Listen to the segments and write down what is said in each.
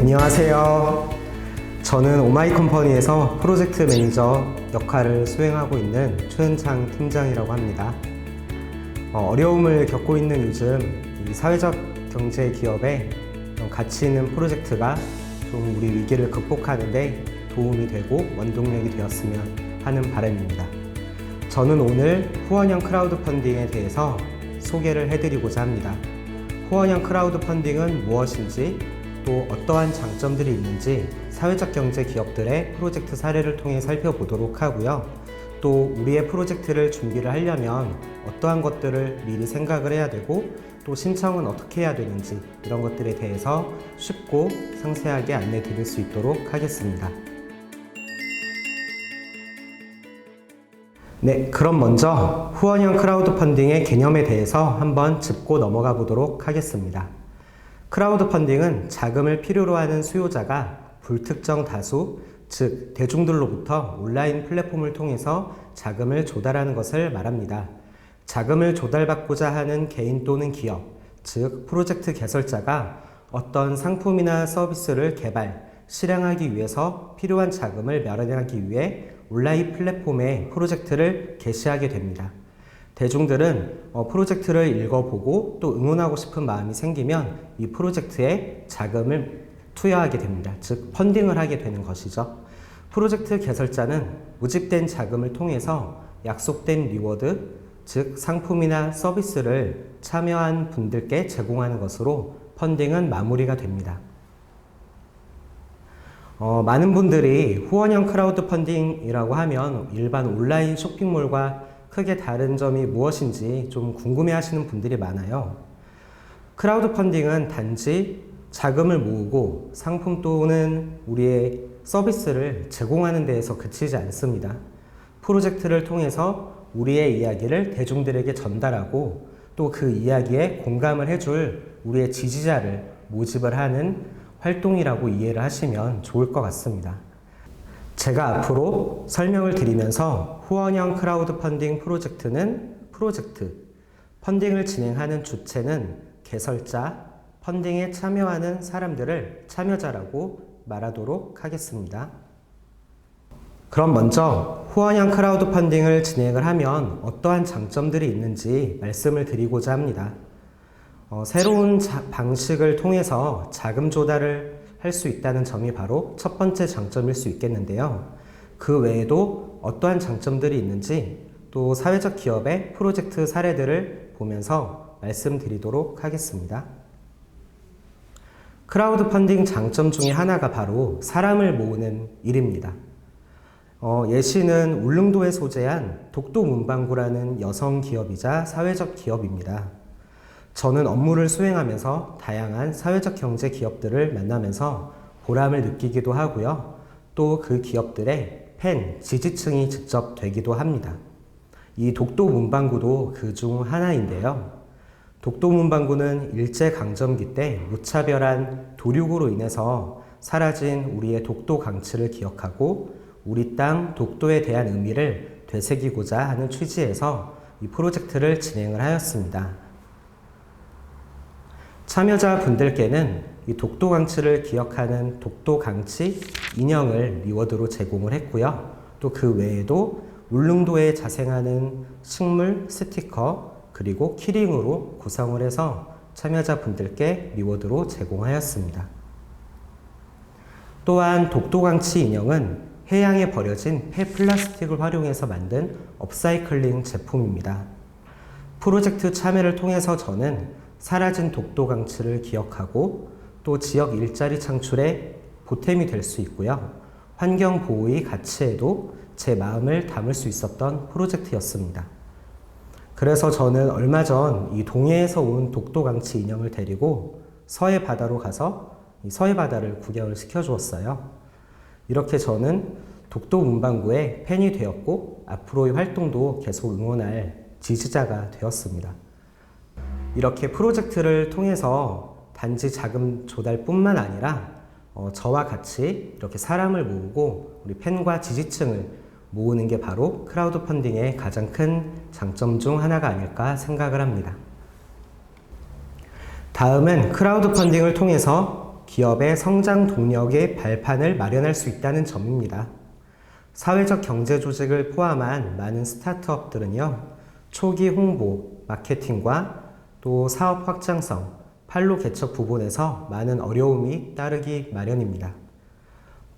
안녕하세요. 저는 오마이컴퍼니에서 프로젝트 매니저 역할을 수행하고 있는 최은창 팀장이라고 합니다. 어려움을 겪고 있는 요즘 이 사회적 경제 기업에 가치 있는 프로젝트가 좀 우리 위기를 극복하는 데 도움이 되고 원동력이 되었으면 하는 바람입니다. 저는 오늘 후원형 크라우드 펀딩에 대해서 소개를 해드리고자 합니다. 후원형 크라우드 펀딩은 무엇인지, 또 어떠한 장점들이 있는지 사회적 경제 기업들의 프로젝트 사례를 통해 살펴보도록 하고요. 또 우리의 프로젝트를 준비를 하려면 어떠한 것들을 미리 생각을 해야 되고, 또 신청은 어떻게 해야 되는지, 이런 것들에 대해서 쉽고 상세하게 안내 드릴 수 있도록 하겠습니다. 네, 그럼 먼저 후원형 크라우드 펀딩의 개념에 대해서 한번 짚고 넘어가 보도록 하겠습니다. 크라우드 펀딩은 자금을 필요로 하는 수요자가 불특정 다수, 즉 대중들로부터 온라인 플랫폼을 통해서 자금을 조달하는 것을 말합니다. 자금을 조달받고자 하는 개인 또는 기업, 즉 프로젝트 개설자가 어떤 상품이나 서비스를 개발, 실행하기 위해서 필요한 자금을 마련하기 위해 온라인 플랫폼에 프로젝트를 게시하게 됩니다. 대중들은 프로젝트를 읽어보고 또 응원하고 싶은 마음이 생기면 이 프로젝트에 자금을 투여하게 됩니다. 즉 펀딩을 하게 되는 것이죠. 프로젝트 개설자는 모집된 자금을 통해서 약속된 리워드, 즉 상품이나 서비스를 참여한 분들께 제공하는 것으로 펀딩은 마무리가 됩니다. 많은 분들이 후원형 크라우드 펀딩이라고 하면 일반 온라인 쇼핑몰과 크게 다른 점이 무엇인지 좀 궁금해 하시는 분들이 많아요. 크라우드 펀딩은 단지 자금을 모으고 상품 또는 우리의 서비스를 제공하는 데에서 그치지 않습니다. 프로젝트를 통해서 우리의 이야기를 대중들에게 전달하고 또 그 이야기에 공감을 해줄 우리의 지지자를 모집을 하는 활동이라고 이해를 하시면 좋을 것 같습니다. 제가 앞으로 설명을 드리면서 후원형 크라우드 펀딩 프로젝트는 프로젝트, 펀딩을 진행하는 주체는 개설자, 펀딩에 참여하는 사람들을 참여자라고 말하도록 하겠습니다. 그럼 먼저 후원형 크라우드 펀딩을 진행을 하면 어떠한 장점들이 있는지 말씀을 드리고자 합니다. 새로운 방식을 통해서 자금 조달을 할 수 있다는 점이 바로 첫 번째 장점일 수 있겠는데요. 그 외에도 어떠한 장점들이 있는지 또 사회적 기업의 프로젝트 사례들을 보면서 말씀드리도록 하겠습니다. 크라우드 펀딩 장점 중에 하나가 바로 사람을 모으는 일입니다. 예시는 울릉도에 소재한 독도 문방구라는 여성 기업이자 사회적 기업입니다. 저는 업무를 수행하면서 다양한 사회적 경제 기업들을 만나면서 보람을 느끼기도 하고요. 또 그 기업들의 팬, 지지층이 직접 되기도 합니다. 이 독도 문방구도 그 중 하나인데요. 독도 문방구는 일제강점기 때 무차별한 도륙으로 인해서 사라진 우리의 독도 강치를 기억하고 우리 땅 독도에 대한 의미를 되새기고자 하는 취지에서 이 프로젝트를 진행을 하였습니다. 참여자분들께는 이 독도 강치를 기억하는 독도 강치 인형을 리워드로 제공을 했고요. 또 그 외에도 울릉도에 자생하는 식물 스티커 그리고 키링으로 구성을 해서 참여자분들께 리워드로 제공하였습니다. 또한 독도 강치 인형은 해양에 버려진 폐플라스틱을 활용해서 만든 업사이클링 제품입니다. 프로젝트 참여를 통해서 저는 사라진 독도 강치를 기억하고 또 지역 일자리 창출에 보탬이 될 수 있고요. 환경 보호의 가치에도 제 마음을 담을 수 있었던 프로젝트였습니다. 그래서 저는 얼마 전 이 동해에서 온 독도 강치 인형을 데리고 서해 바다로 가서 이 서해 바다를 구경을 시켜주었어요. 이렇게 저는 독도 문방구의 팬이 되었고 앞으로의 활동도 계속 응원할 지지자가 되었습니다. 이렇게 프로젝트를 통해서 단지 자금 조달뿐만 아니라 저와 같이 이렇게 사람을 모으고 우리 팬과 지지층을 모으는 게 바로 크라우드 펀딩의 가장 큰 장점 중 하나가 아닐까 생각을 합니다. 다음은 크라우드 펀딩을 통해서 기업의 성장 동력의 발판을 마련할 수 있다는 점입니다. 사회적 경제 조직을 포함한 많은 스타트업들은요, 초기 홍보, 마케팅과 또 사업 확장성, 판로 개척 부분에서 많은 어려움이 따르기 마련입니다.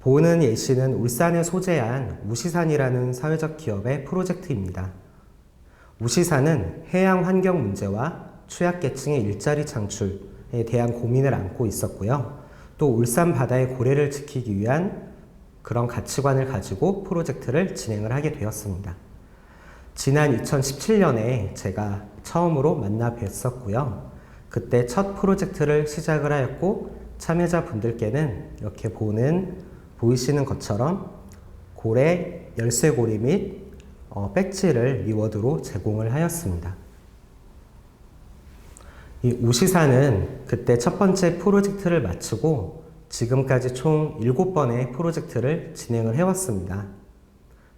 보는 예시는 울산에 소재한 우시산이라는 사회적 기업의 프로젝트입니다. 우시산은 해양 환경 문제와 취약계층의 일자리 창출에 대한 고민을 안고 있었고요. 또 울산 바다의 고래를 지키기 위한 그런 가치관을 가지고 프로젝트를 진행을 하게 되었습니다. 지난 2017년에 제가 처음으로 만나 뵀었고요. 그때 첫 프로젝트를 시작을 하였고 참여자분들께는 이렇게 보이시는 것처럼 고래, 열쇠고리 및 배지를 리워드로 제공을 하였습니다. 이 우시사는 그때 첫 번째 프로젝트를 마치고 지금까지 총 7번의 프로젝트를 진행을 해왔습니다.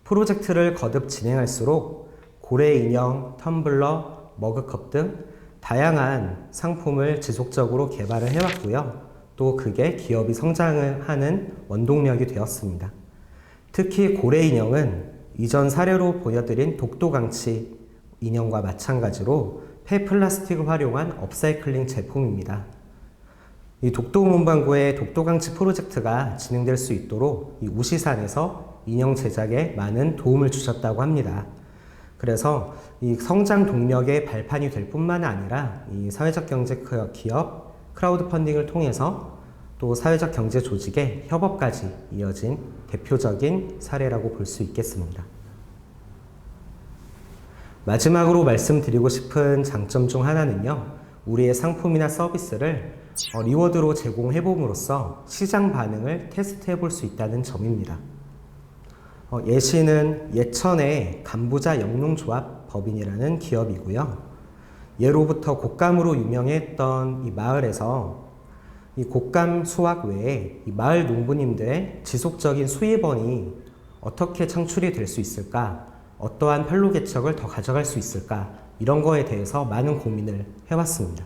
프로젝트를 거듭 진행할수록 고래 인형, 텀블러, 머그컵 등 다양한 상품을 지속적으로 개발을 해왔고요. 또 그게 기업이 성장을 하는 원동력이 되었습니다. 특히 고래 인형은 이전 사례로 보여드린 독도강치 인형과 마찬가지로 폐플라스틱을 활용한 업사이클링 제품입니다. 이 독도문방구의 독도강치 프로젝트가 진행될 수 있도록 이 우시산에서 인형 제작에 많은 도움을 주셨다고 합니다. 그래서 이 성장 동력의 발판이 될 뿐만 아니라 이 사회적 경제 기업 크라우드 펀딩을 통해서 또 사회적 경제 조직의 협업까지 이어진 대표적인 사례라고 볼 수 있겠습니다. 마지막으로 말씀드리고 싶은 장점 중 하나는요, 우리의 상품이나 서비스를 리워드로 제공해 봄으로써 시장 반응을 테스트해 볼 수 있다는 점입니다. 예시는 예천의 감부자 영농조합 법인이라는 기업이고요. 예로부터 곶감으로 유명했던 이 마을에서 이 곶감 수확 외에 이 마을 농부님들의 지속적인 수입원이 어떻게 창출이 될 수 있을까? 어떠한 판로 개척을 더 가져갈 수 있을까? 이런 거에 대해서 많은 고민을 해왔습니다.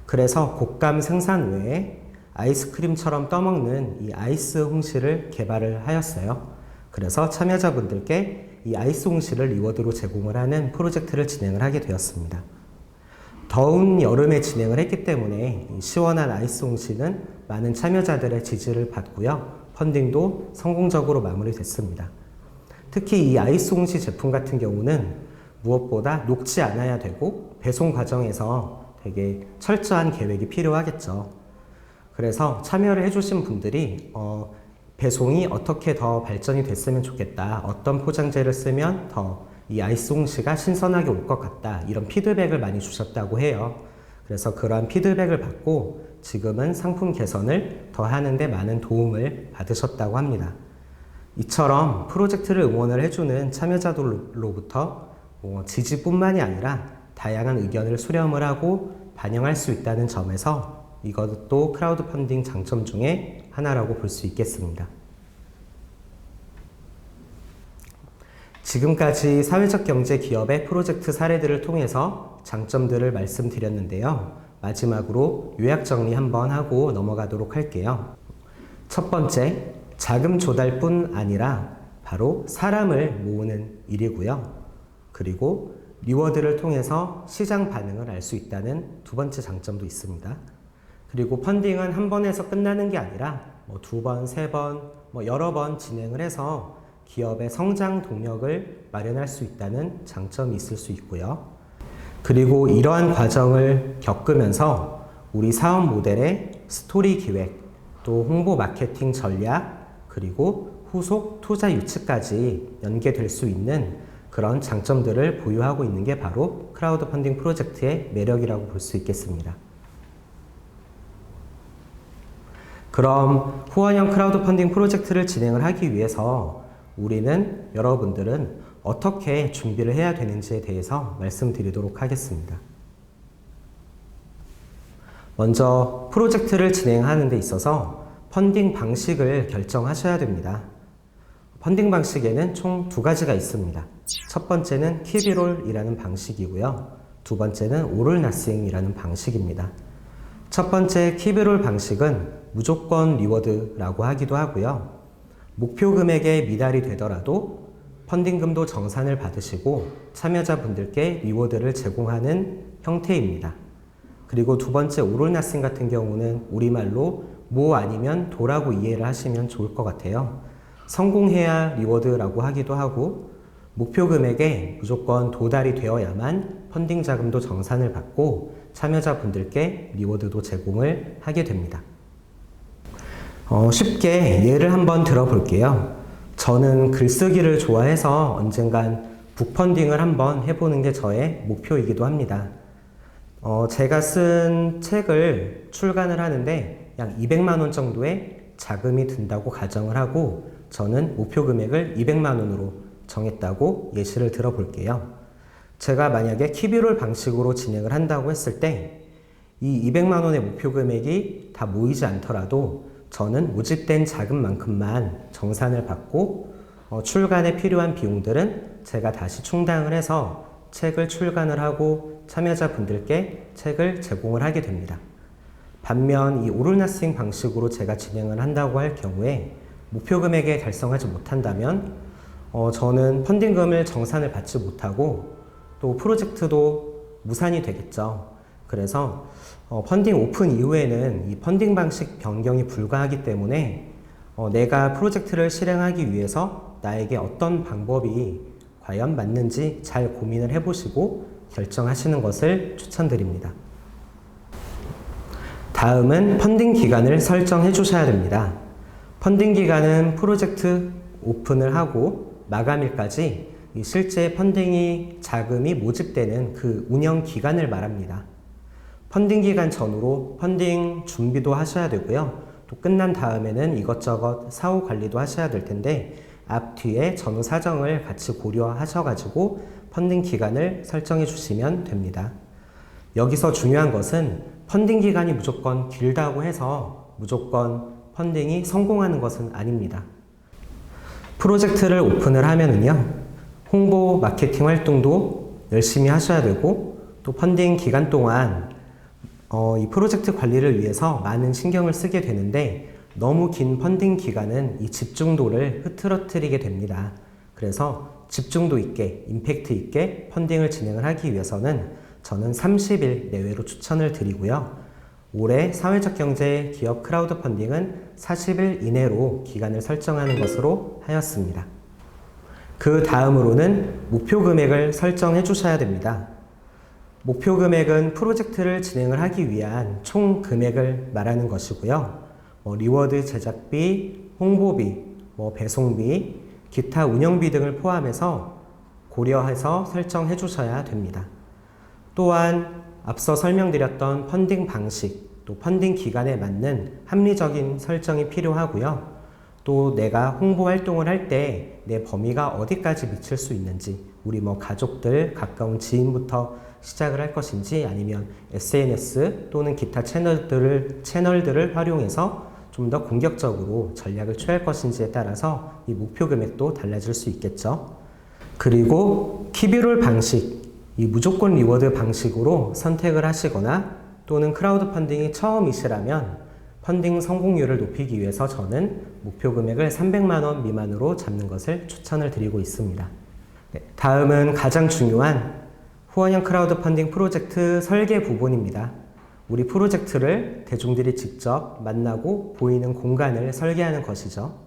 그래서 곶감 생산 외에 아이스크림처럼 떠먹는 이 아이스 홍시를 개발을 하였어요. 그래서 참여자분들께 이 아이스 홍시를 리워드로 제공을 하는 프로젝트를 진행을 하게 되었습니다. 더운 여름에 진행을 했기 때문에 시원한 아이스 홍시는 많은 참여자들의 지지를 받고요. 펀딩도 성공적으로 마무리됐습니다. 특히 이 아이스 홍시 제품 같은 경우는 무엇보다 녹지 않아야 되고 배송 과정에서 되게 철저한 계획이 필요하겠죠. 그래서 참여를 해주신 분들이 배송이 어떻게 더 발전이 됐으면 좋겠다. 어떤 포장재를 쓰면 더 이 아이스 홍시가 신선하게 올 것 같다. 이런 피드백을 많이 주셨다고 해요. 그래서 그러한 피드백을 받고 지금은 상품 개선을 더 하는데 많은 도움을 받으셨다고 합니다. 이처럼 프로젝트를 응원을 해주는 참여자들로부터 지지뿐만이 아니라 다양한 의견을 수렴을 하고 반영할 수 있다는 점에서 이것도 크라우드 펀딩 장점 중에 하나라고 볼 수 있겠습니다. 지금까지 사회적 경제 기업의 프로젝트 사례들을 통해서 장점들을 말씀드렸는데요. 마지막으로 요약 정리 한번 하고 넘어가도록 할게요. 첫 번째, 자금 조달뿐 아니라 바로 사람을 모으는 일이고요. 그리고 리워드를 통해서 시장 반응을 알 수 있다는 두 번째 장점도 있습니다. 그리고 펀딩은 한 번에서 끝나는 게 아니라 두 번, 세 번, 여러 번 진행을 해서 기업의 성장 동력을 마련할 수 있다는 장점이 있을 수 있고요. 그리고 이러한 과정을 겪으면서 우리 사업 모델의 스토리 기획, 또 홍보 마케팅 전략, 그리고 후속 투자 유치까지 연계될 수 있는 그런 장점들을 보유하고 있는 게 바로 크라우드 펀딩 프로젝트의 매력이라고 볼 수 있겠습니다. 그럼 후원형 크라우드 펀딩 프로젝트를 진행을 하기 위해서 여러분들은 어떻게 준비를 해야 되는지에 대해서 말씀드리도록 하겠습니다. 먼저 프로젝트를 진행하는 데 있어서 펀딩 방식을 결정하셔야 됩니다. 펀딩 방식에는 총 두 가지가 있습니다. 첫 번째는 키비롤이라는 방식이고요. 두 번째는 오를 나싱이라는 방식입니다. 첫 번째 키비롤 방식은 무조건 리워드라고 하기도 하고요. 목표 금액에 미달이 되더라도 펀딩금도 정산을 받으시고 참여자분들께 리워드를 제공하는 형태입니다. 그리고 두 번째 오롤나싱 같은 경우는 우리말로 뭐 아니면 도라고 이해를 하시면 좋을 것 같아요. 성공해야 리워드라고 하기도 하고 목표 금액에 무조건 도달이 되어야만 펀딩 자금도 정산을 받고 참여자분들께 리워드도 제공을 하게 됩니다. 쉽게 예를 한번 들어볼게요. 저는 글쓰기를 좋아해서 언젠간 북펀딩을 한번 해보는 게 저의 목표이기도 합니다. 제가 쓴 책을 출간을 하는데 약 200만 원 정도의 자금이 든다고 가정을 하고 저는 목표 금액을 200만 원으로 정했다고 예시를 들어볼게요. 제가 만약에 키비롤 방식으로 진행을 한다고 했을 때 이 200만 원의 목표 금액이 다 모이지 않더라도 저는 모집된 자금만큼만 정산을 받고 출간에 필요한 비용들은 제가 다시 충당을 해서 책을 출간을 하고 참여자분들께 책을 제공을 하게 됩니다. 반면 이 오롤나싱 방식으로 제가 진행을 한다고 할 경우에 목표 금액에 달성하지 못한다면 저는 펀딩금을 정산을 받지 못하고 또 프로젝트도 무산이 되겠죠. 그래서 펀딩 오픈 이후에는 이 펀딩 방식 변경이 불가하기 때문에 내가 프로젝트를 실행하기 위해서 나에게 어떤 방법이 과연 맞는지 잘 고민을 해보시고 결정하시는 것을 추천드립니다. 다음은 펀딩 기간을 설정해 주셔야 됩니다. 펀딩 기간은 프로젝트 오픈을 하고 마감일까지 실제 펀딩이 자금이 모집되는 그 운영 기간을 말합니다. 펀딩 기간 전후로 펀딩 준비도 하셔야 되고요. 또 끝난 다음에는 이것저것 사후 관리도 하셔야 될 텐데 앞뒤에 전후 사정을 같이 고려하셔가지고 펀딩 기간을 설정해 주시면 됩니다. 여기서 중요한 것은 펀딩 기간이 무조건 길다고 해서 무조건 펀딩이 성공하는 것은 아닙니다. 프로젝트를 오픈을 하면은요, 홍보 마케팅 활동도 열심히 하셔야 되고 또 펀딩 기간 동안 이 프로젝트 관리를 위해서 많은 신경을 쓰게 되는데 너무 긴 펀딩 기간은 이 집중도를 흐트러뜨리게 됩니다. 그래서 집중도 있게, 임팩트 있게 펀딩을 진행을 하기 위해서는 저는 30일 내외로 추천을 드리고요. 올해 사회적 경제 기업 크라우드 펀딩은 40일 이내로 기간을 설정하는 것으로 하였습니다. 그 다음으로는 목표 금액을 설정해 주셔야 됩니다. 목표 금액은 프로젝트를 진행을 하기 위한 총 금액을 말하는 것이고요. 리워드 제작비, 홍보비, 배송비, 기타 운영비 등을 포함해서 고려해서 설정해 주셔야 됩니다. 또한 앞서 설명드렸던 펀딩 방식, 또 펀딩 기간에 맞는 합리적인 설정이 필요하고요. 또 내가 홍보 활동을 할 때 내 범위가 어디까지 미칠 수 있는지, 우리 가족들, 가까운 지인부터 시작을 할 것인지 아니면 SNS 또는 기타 채널들을 활용해서 좀 더 공격적으로 전략을 취할 것인지에 따라서 이 목표 금액도 달라질 수 있겠죠. 그리고 키비롤 방식, 이 무조건 리워드 방식으로 선택을 하시거나 또는 크라우드 펀딩이 처음이시라면 펀딩 성공률을 높이기 위해서 저는 목표 금액을 300만 원 미만으로 잡는 것을 추천을 드리고 있습니다. 다음은 가장 중요한 후원형 크라우드 펀딩 프로젝트 설계 부분입니다. 우리 프로젝트를 대중들이 직접 만나고 보이는 공간을 설계하는 것이죠.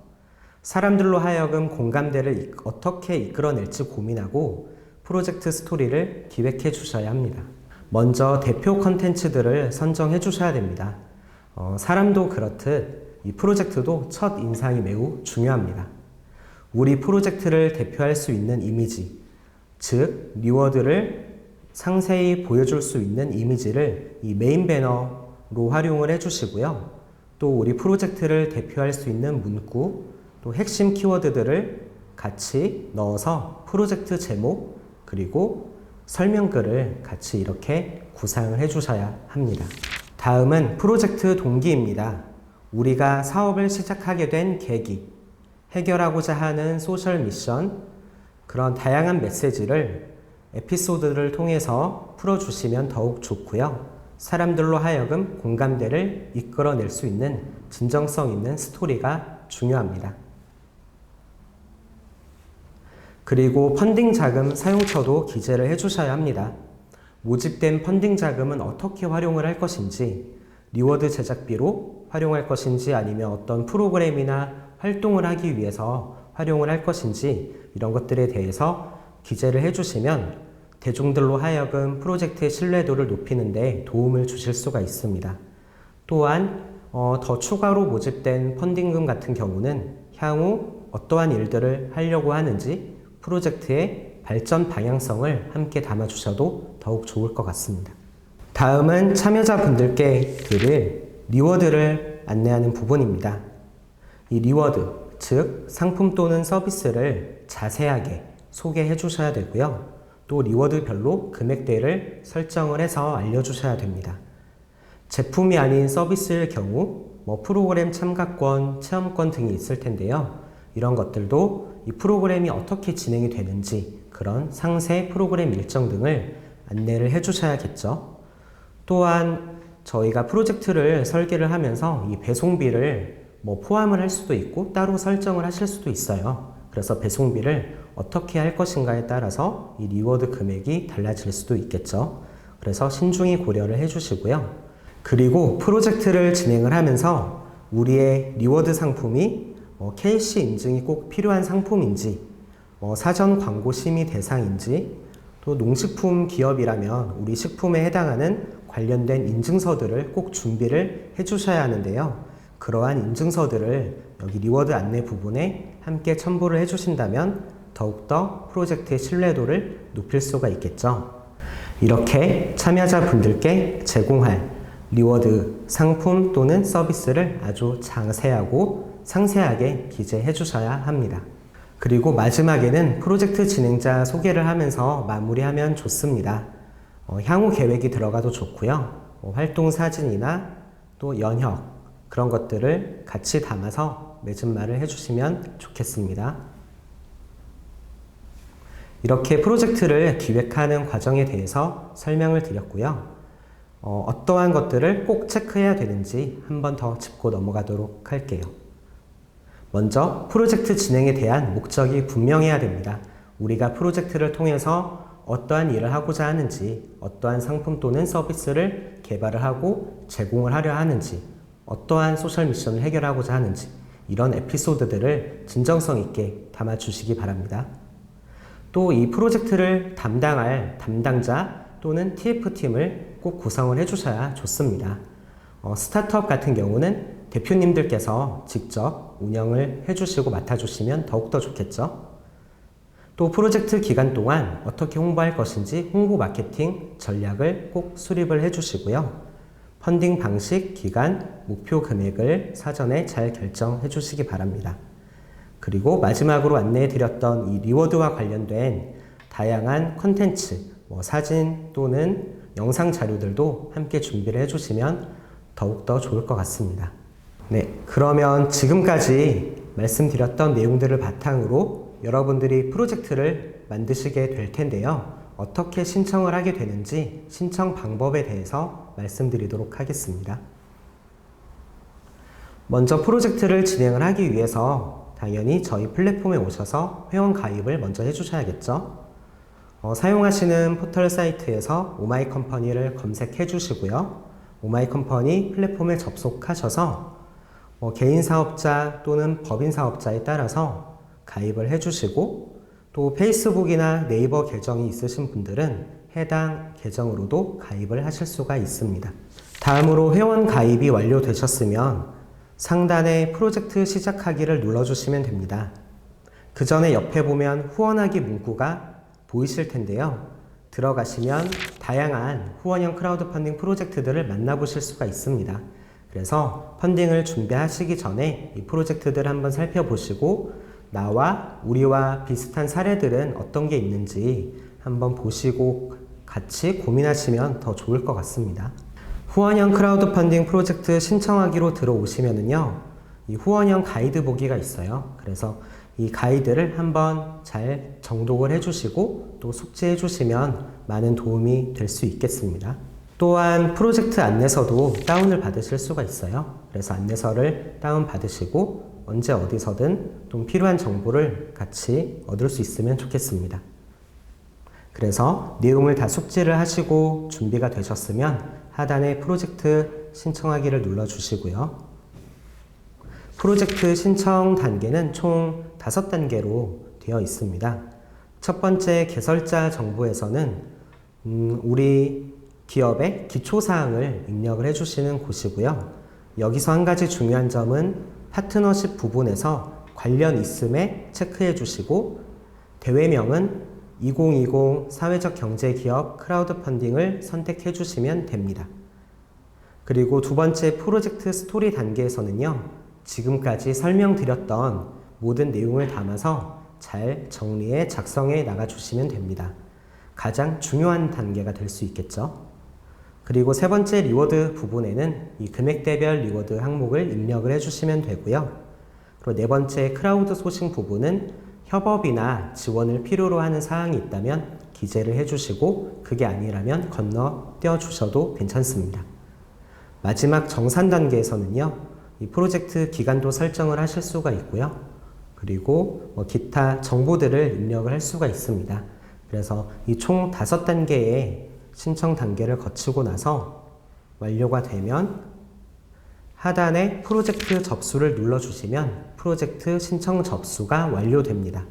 사람들로 하여금 공감대를 어떻게 이끌어낼지 고민하고 프로젝트 스토리를 기획해 주셔야 합니다. 먼저 대표 컨텐츠들을 선정해 주셔야 됩니다. 사람도 그렇듯 이 프로젝트도 첫 인상이 매우 중요합니다. 우리 프로젝트를 대표할 수 있는 이미지, 즉 리워드를 상세히 보여줄 수 있는 이미지를 이 메인 배너로 활용을 해주시고요. 또 우리 프로젝트를 대표할 수 있는 문구, 또 핵심 키워드들을 같이 넣어서 프로젝트 제목, 그리고 설명글을 같이 이렇게 구상을 해주셔야 합니다. 다음은 프로젝트 동기입니다. 우리가 사업을 시작하게 된 계기, 해결하고자 하는 소셜 미션, 그런 다양한 메시지를 에피소드를 통해서 풀어주시면 더욱 좋고요. 사람들로 하여금 공감대를 이끌어낼 수 있는 진정성 있는 스토리가 중요합니다. 그리고 펀딩 자금 사용처도 기재를 해주셔야 합니다. 모집된 펀딩 자금은 어떻게 활용을 할 것인지, 리워드 제작비로 활용할 것인지 아니면 어떤 프로그램이나 활동을 하기 위해서 활용을 할 것인지 이런 것들에 대해서 기재를 해주시면 대중들로 하여금 프로젝트의 신뢰도를 높이는 데 도움을 주실 수가 있습니다. 또한 더 추가로 모집된 펀딩금 같은 경우는 향후 어떠한 일들을 하려고 하는지 프로젝트의 발전 방향성을 함께 담아주셔도 더욱 좋을 것 같습니다. 다음은 참여자분들께 드릴 리워드를 안내하는 부분입니다. 이 리워드, 즉 상품 또는 서비스를 자세하게 소개해 주셔야 되고요. 또 리워드별로 금액대를 설정을 해서 알려주셔야 됩니다. 제품이 아닌 서비스일 경우 프로그램 참가권, 체험권 등이 있을 텐데요. 이런 것들도 이 프로그램이 어떻게 진행이 되는지 그런 상세 프로그램 일정 등을 안내를 해주셔야겠죠. 또한 저희가 프로젝트를 설계를 하면서 이 배송비를 포함을 할 수도 있고 따로 설정을 하실 수도 있어요. 그래서 배송비를 어떻게 할 것인가에 따라서 이 리워드 금액이 달라질 수도 있겠죠. 그래서 신중히 고려를 해주시고요. 그리고 프로젝트를 진행을 하면서 우리의 리워드 상품이 KC 인증이 꼭 필요한 상품인지, 사전 광고 심의 대상인지, 또 농식품 기업이라면 우리 식품에 해당하는 관련된 인증서들을 꼭 준비를 해주셔야 하는데요. 그러한 인증서들을 여기 리워드 안내 부분에 함께 첨부를 해주신다면 더욱더 프로젝트의 신뢰도를 높일 수가 있겠죠. 이렇게 참여자분들께 제공할 리워드 상품 또는 서비스를 아주 자세하고 상세하게 기재해 주셔야 합니다. 그리고 마지막에는 프로젝트 진행자 소개를 하면서 마무리하면 좋습니다. 향후 계획이 들어가도 좋고요. 활동 사진이나 또 연혁 그런 것들을 같이 담아서 맺은 말을 해주시면 좋겠습니다. 이렇게 프로젝트를 기획하는 과정에 대해서 설명을 드렸고요. 어떠한 것들을 꼭 체크해야 되는지 한 번 더 짚고 넘어가도록 할게요. 먼저 프로젝트 진행에 대한 목적이 분명해야 됩니다. 우리가 프로젝트를 통해서 어떠한 일을 하고자 하는지, 어떠한 상품 또는 서비스를 개발을 하고 제공을 하려 하는지, 어떠한 소셜 미션을 해결하고자 하는지 이런 에피소드들을 진정성 있게 담아주시기 바랍니다. 또 이 프로젝트를 담당할 담당자 또는 TF팀을 꼭 구성을 해주셔야 좋습니다. 스타트업 같은 경우는 대표님들께서 직접 운영을 해주시고 맡아주시면 더욱더 좋겠죠. 또 프로젝트 기간 동안 어떻게 홍보할 것인지 홍보 마케팅 전략을 꼭 수립을 해주시고요. 펀딩 방식, 기간, 목표 금액을 사전에 잘 결정해 주시기 바랍니다. 그리고 마지막으로 안내해 드렸던 이 리워드와 관련된 다양한 콘텐츠, 사진 또는 영상 자료들도 함께 준비를 해주시면 더욱더 좋을 것 같습니다. 네, 그러면 지금까지 말씀드렸던 내용들을 바탕으로 여러분들이 프로젝트를 만드시게 될 텐데요. 어떻게 신청을 하게 되는지 신청 방법에 대해서 말씀드리도록 하겠습니다. 먼저 프로젝트를 진행을 하기 위해서 당연히 저희 플랫폼에 오셔서 회원 가입을 먼저 해주셔야겠죠. 사용하시는 포털 사이트에서 오마이컴퍼니를 검색해 주시고요. 오마이컴퍼니 플랫폼에 접속하셔서 개인 사업자 또는 법인 사업자에 따라서 가입을 해주시고 또 페이스북이나 네이버 계정이 있으신 분들은 해당 계정으로도 가입을 하실 수가 있습니다. 다음으로 회원 가입이 완료되셨으면 상단에 프로젝트 시작하기를 눌러주시면 됩니다. 그 전에 옆에 보면 후원하기 문구가 보이실 텐데요. 들어가시면 다양한 후원형 크라우드 펀딩 프로젝트들을 만나보실 수가 있습니다. 그래서 펀딩을 준비하시기 전에 이 프로젝트들 한번 살펴보시고 나와 우리와 비슷한 사례들은 어떤 게 있는지 한번 보시고 같이 고민하시면 더 좋을 것 같습니다. 후원형 크라우드 펀딩 프로젝트 신청하기로 들어오시면은요, 이 후원형 가이드 보기가 있어요. 그래서 이 가이드를 한번 잘 정독을 해주시고 또 숙지해 주시면 많은 도움이 될 수 있겠습니다. 또한 프로젝트 안내서도 다운을 받으실 수가 있어요. 그래서 안내서를 다운 받으시고 언제 어디서든 좀 필요한 정보를 같이 얻을 수 있으면 좋겠습니다. 그래서 내용을 다 숙지를 하시고 준비가 되셨으면 하단에 프로젝트 신청하기를 눌러주시고요. 프로젝트 신청 단계는 총 5단계로 되어 있습니다. 첫 번째 개설자 정보에서는 우리 기업의 기초사항을 입력을 해주시는 곳이고요. 여기서 한 가지 중요한 점은 파트너십 부분에서 관련 있음에 체크해 주시고 대회명은 2020 사회적 경제기업 크라우드 펀딩을 선택해 주시면 됩니다. 그리고 두 번째 프로젝트 스토리 단계에서는요, 지금까지 설명드렸던 모든 내용을 담아서 잘 정리해 작성해 나가 주시면 됩니다. 가장 중요한 단계가 될 수 있겠죠. 그리고 세 번째 리워드 부분에는 이 금액대별 리워드 항목을 입력을 해주시면 되고요. 그리고 네 번째 크라우드 소싱 부분은 협업이나 지원을 필요로 하는 사항이 있다면 기재를 해주시고 그게 아니라면 건너뛰어 주셔도 괜찮습니다. 마지막 정산 단계에서는요, 이 프로젝트 기간도 설정을 하실 수가 있고요. 그리고 기타 정보들을 입력을 할 수가 있습니다. 그래서 이 총 5단계의 신청 단계를 거치고 나서 완료가 되면 하단에 프로젝트 접수를 눌러주시면 프로젝트 신청 접수가 완료됩니다.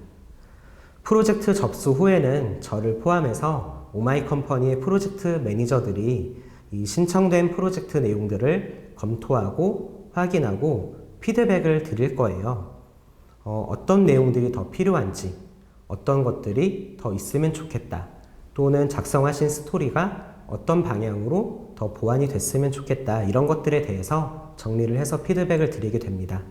프로젝트 접수 후에는 저를 포함해서 오마이컴퍼니의 프로젝트 매니저들이 이 신청된 프로젝트 내용들을 검토하고 확인하고 피드백을 드릴 거예요. 어떤 내용들이 더 필요한지, 어떤 것들이 더 있으면 좋겠다, 또는 작성하신 스토리가 어떤 방향으로 더 보완이 됐으면 좋겠다, 이런 것들에 대해서 정리를 해서 피드백을 드리게 됩니다.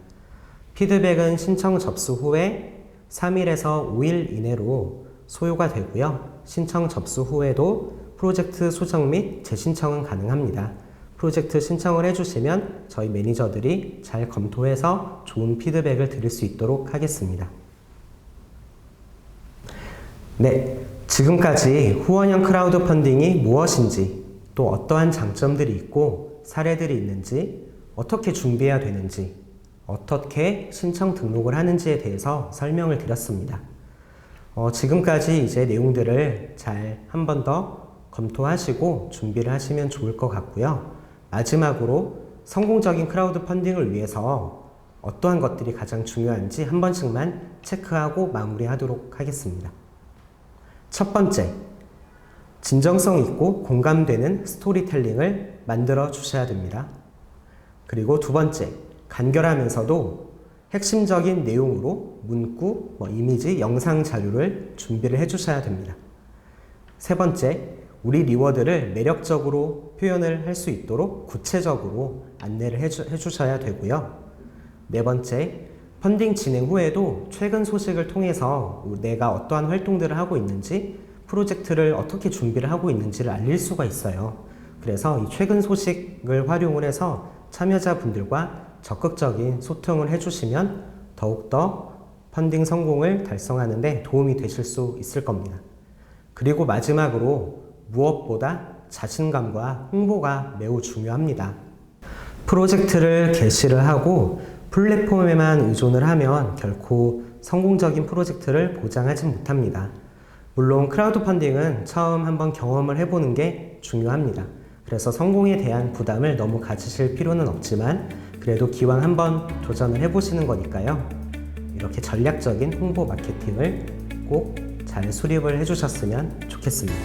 피드백은 신청 접수 후에 3일에서 5일 이내로 소요가 되고요. 신청 접수 후에도 프로젝트 수정 및 재신청은 가능합니다. 프로젝트 신청을 해주시면 저희 매니저들이 잘 검토해서 좋은 피드백을 드릴 수 있도록 하겠습니다. 네, 지금까지 후원형 크라우드 펀딩이 무엇인지, 또 어떠한 장점들이 있고 사례들이 있는지, 어떻게 준비해야 되는지, 어떻게 신청 등록을 하는지에 대해서 설명을 드렸습니다. 지금까지 이제 내용들을 잘 한 번 더 검토하시고 준비를 하시면 좋을 것 같고요. 마지막으로 성공적인 크라우드 펀딩을 위해서 어떠한 것들이 가장 중요한지 한 번씩만 체크하고 마무리하도록 하겠습니다. 첫 번째, 진정성 있고 공감되는 스토리텔링을 만들어 주셔야 됩니다. 그리고 두 번째, 간결하면서도 핵심적인 내용으로 문구, 이미지, 영상 자료를 준비를 해 주셔야 됩니다. 세 번째, 우리 리워드를 매력적으로 표현을 할 수 있도록 구체적으로 안내를 해 주셔야 되고요. 네 번째, 펀딩 진행 후에도 최근 소식을 통해서 내가 어떠한 활동들을 하고 있는지, 프로젝트를 어떻게 준비를 하고 있는지를 알릴 수가 있어요. 그래서 이 최근 소식을 활용을 해서 참여자분들과 적극적인 소통을 해주시면 더욱더 펀딩 성공을 달성하는 데 도움이 되실 수 있을 겁니다. 그리고 마지막으로 무엇보다 자신감과 홍보가 매우 중요합니다. 프로젝트를 개시를 하고 플랫폼에만 의존을 하면 결코 성공적인 프로젝트를 보장하지 못합니다. 물론 크라우드 펀딩은 처음 한번 경험을 해보는 게 중요합니다. 그래서 성공에 대한 부담을 너무 가지실 필요는 없지만 그래도 기왕 한번 도전을 해보시는 거니까요. 이렇게 전략적인 홍보 마케팅을 꼭 잘 수립을 해주셨으면 좋겠습니다.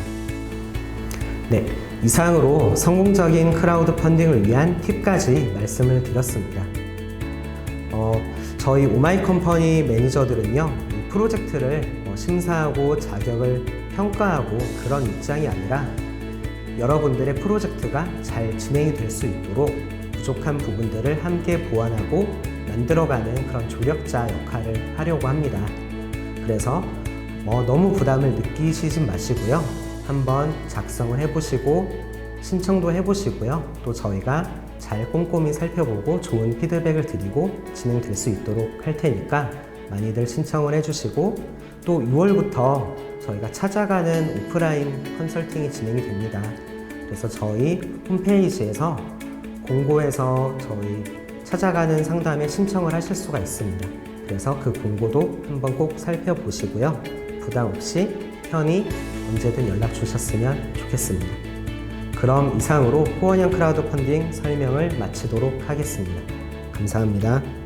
네, 이상으로 성공적인 크라우드 펀딩을 위한 팁까지 말씀을 드렸습니다. 저희 오마이컴퍼니 매니저들은요, 이 프로젝트를 심사하고 자격을 평가하고 그런 입장이 아니라 여러분들의 프로젝트가 잘 진행이 될 수 있도록 부족한 부분들을 함께 보완하고 만들어가는 그런 조력자 역할을 하려고 합니다. 그래서 너무 부담을 느끼시지 마시고요. 한번 작성을 해보시고 신청도 해보시고요. 또 저희가 잘 꼼꼼히 살펴보고 좋은 피드백을 드리고 진행될 수 있도록 할 테니까 많이들 신청을 해주시고, 또 6월부터 저희가 찾아가는 오프라인 컨설팅이 진행이 됩니다. 그래서 저희 홈페이지에서 공고에서 저희 찾아가는 상담에 신청을 하실 수가 있습니다. 그래서 그 공고도 한번 꼭 살펴보시고요. 부담 없이 편히 언제든 연락 주셨으면 좋겠습니다. 그럼 이상으로 후원형 크라우드 펀딩 설명을 마치도록 하겠습니다. 감사합니다.